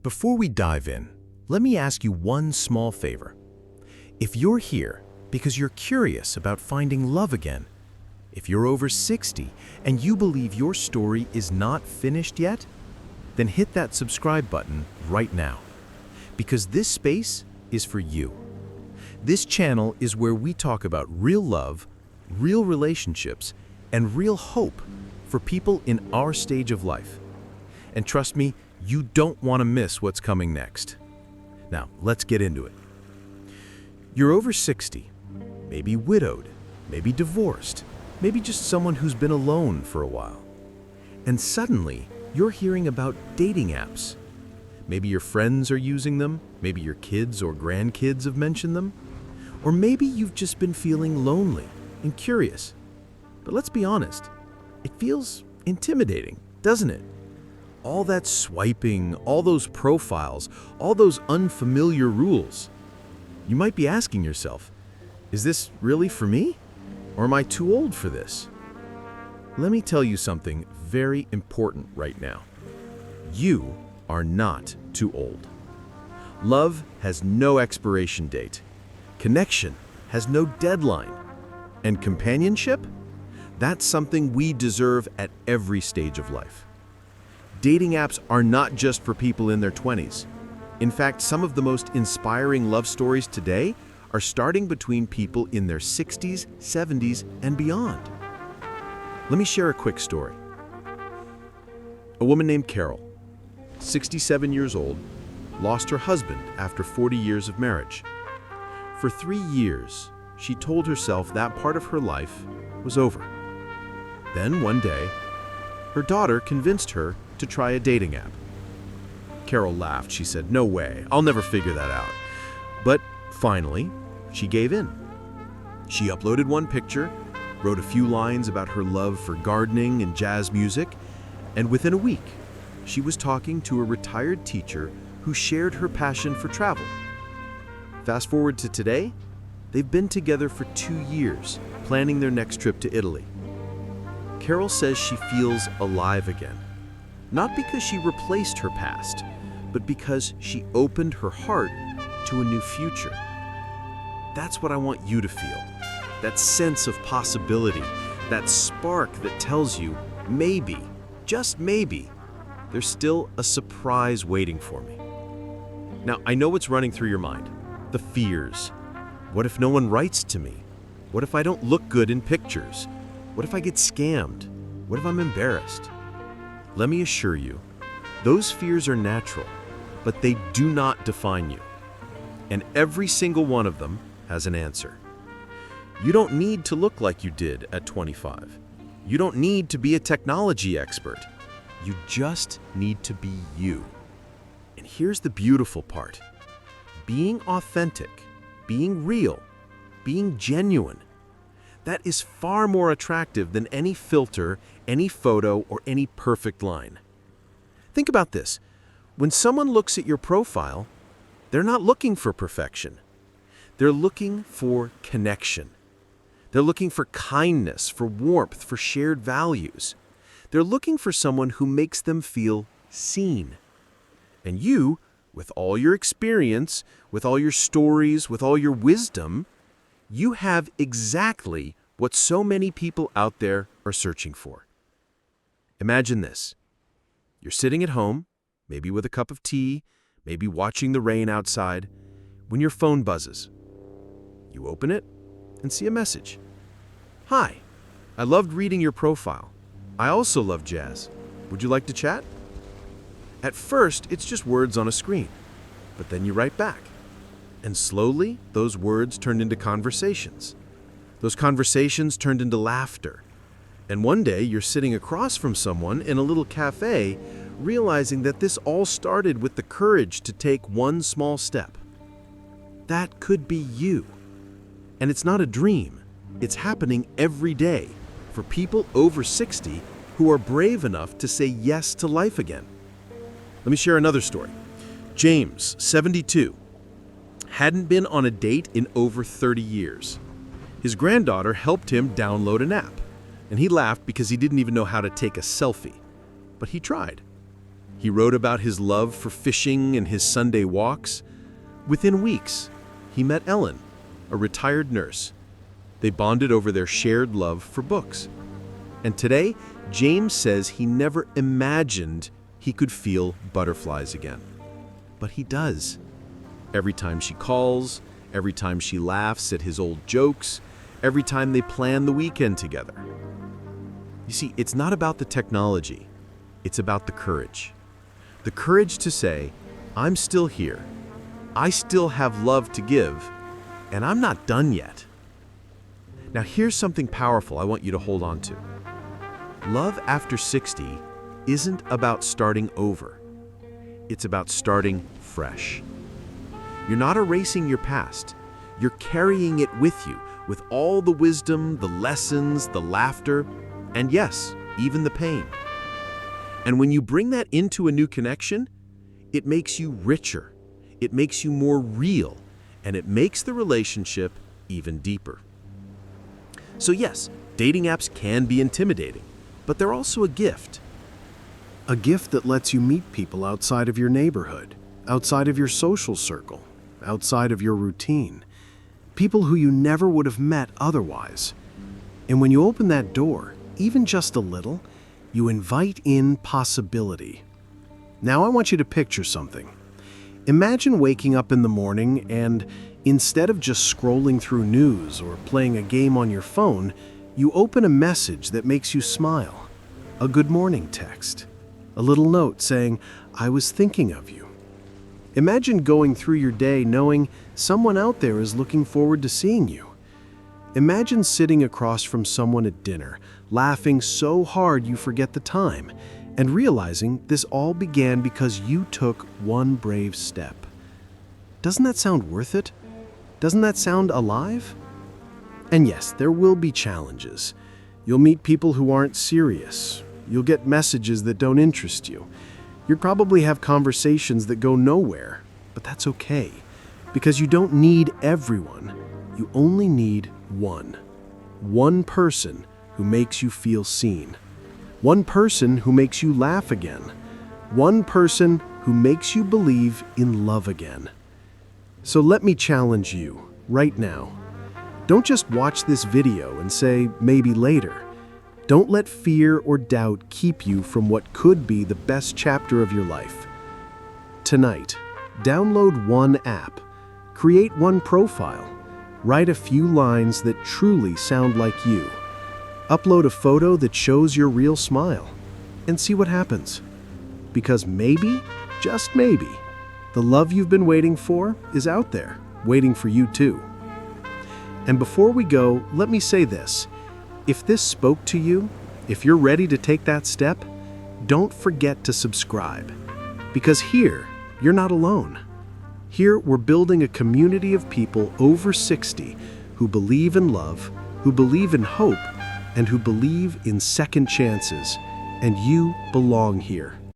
Before we dive in, let me ask you one small favor. If you're here because you're curious about finding love again, if you're over 60 and you believe your story is not finished yet, then hit that subscribe button right now. Because this space is for you. This channel is where we talk about real love, real relationships, and real hope for people in our stage of life. And trust me, you don't want to miss what's coming next. Now, let's get into it. You're over 60, maybe widowed, maybe divorced, maybe just someone who's been alone for a while. And suddenly, you're hearing about dating apps. Maybe your friends are using them, maybe your kids or grandkids have mentioned them, or maybe you've just been feeling lonely and curious. But let's be honest, it feels intimidating, doesn't it? All that swiping, all those profiles, all those unfamiliar rules. You might be asking yourself, is this really for me? Or am I too old for this? Let me tell you something very important right now. You are not too old. Love has no expiration date. Connection has no deadline. And companionship? That's something we deserve at every stage of life. Dating apps are not just for people in their 20s. In fact, some of the most inspiring love stories today are starting between people in their 60s, 70s, and beyond. Let me share a quick story. A woman named Carol, 67 years old, lost her husband after 40 years of marriage. For 3 years, she told herself that part of her life was over. Then one day, her daughter convinced her to try a dating app. Carol laughed. She said, "No way, I'll never figure that out." But finally, she gave in. She uploaded one picture, wrote a few lines about her love for gardening and jazz music, and within a week, she was talking to a retired teacher who shared her passion for travel. Fast forward to today, they've been together for 2 years, planning their next trip to Italy. Carol says she feels alive again, not because she replaced her past, but because she opened her heart to a new future. That's what I want you to feel. That sense of possibility, that spark that tells you, maybe, just maybe, there's still a surprise waiting for me. Now, I know what's running through your mind. The fears. What if no one writes to me? What if I don't look good in pictures? What if I get scammed? What if I'm embarrassed? Let me assure you, those fears are natural, but they do not define you. And every single one of them has an answer. You don't need to look like you did at 25. You don't need to be a technology expert. You just need to be you. And here's the beautiful part. Being authentic, being real, being genuine, that is far more attractive than any filter, any photo, or any perfect line. Think about this. When someone looks at your profile, they're not looking for perfection. They're looking for connection. They're looking for kindness, for warmth, for shared values. They're looking for someone who makes them feel seen. And you, with all your experience, with all your stories, with all your wisdom, you have exactly what so many people out there are searching for. Imagine this. You're sitting at home, maybe with a cup of tea, maybe watching the rain outside, when your phone buzzes. You open it and see a message. "Hi, I loved reading your profile. I also love jazz. Would you like to chat?" At first, it's just words on a screen, but then you write back. And slowly, those words turned into conversations. Those conversations turned into laughter. And one day, you're sitting across from someone in a little cafe, realizing that this all started with the courage to take one small step. That could be you. And it's not a dream. It's happening every day for people over 60 who are brave enough to say yes to life again. Let me share another story. James, 72, hadn't been on a date in over 30 years. His granddaughter helped him download an app, and he laughed because he didn't even know how to take a selfie. But he tried. He wrote about his love for fishing and his Sunday walks. Within weeks, he met Ellen, a retired nurse. They bonded over their shared love for books. And today, James says he never imagined he could feel butterflies again. But he does. Every time she calls, every time she laughs at his old jokes, every time they plan the weekend together. You see, it's not about the technology. It's about the courage. The courage to say, I'm still here. I still have love to give, and I'm not done yet. Now here's something powerful I want you to hold on to. Love after 60 isn't about starting over. It's about starting fresh. You're not erasing your past. You're carrying it with you, with all the wisdom, the lessons, the laughter, and yes, even the pain. And when you bring that into a new connection, it makes you richer, it makes you more real, and it makes the relationship even deeper. So yes, dating apps can be intimidating, but they're also a gift. A gift that lets you meet people outside of your neighborhood, outside of your social circle, outside of your routine. People who you never would have met otherwise. And when you open that door, even just a little, you invite in possibility. Now I want you to picture something. Imagine waking up in the morning and instead of just scrolling through news or playing a game on your phone, you open a message that makes you smile. A good morning text. A little note saying, I was thinking of you. Imagine going through your day knowing someone out there is looking forward to seeing you. Imagine sitting across from someone at dinner, laughing so hard you forget the time, and realizing this all began because you took one brave step. Doesn't that sound worth it? Doesn't that sound alive? And yes, there will be challenges. You'll meet people who aren't serious. You'll get messages that don't interest you. You'll probably have conversations that go nowhere, but that's okay, because you don't need everyone. You only need one. One person who makes you feel seen. One person who makes you laugh again. One person who makes you believe in love again. So let me challenge you right now. Don't just watch this video and say, maybe later. Don't let fear or doubt keep you from what could be the best chapter of your life. Tonight, download one app, create one profile, write a few lines that truly sound like you, upload a photo that shows your real smile, and see what happens. Because maybe, just maybe, the love you've been waiting for is out there, waiting for you too. And before we go, let me say this. If this spoke to you, if you're ready to take that step, don't forget to subscribe. Because here, you're not alone. Here, we're building a community of people over 60 who believe in love, who believe in hope, and who believe in second chances. And you belong here.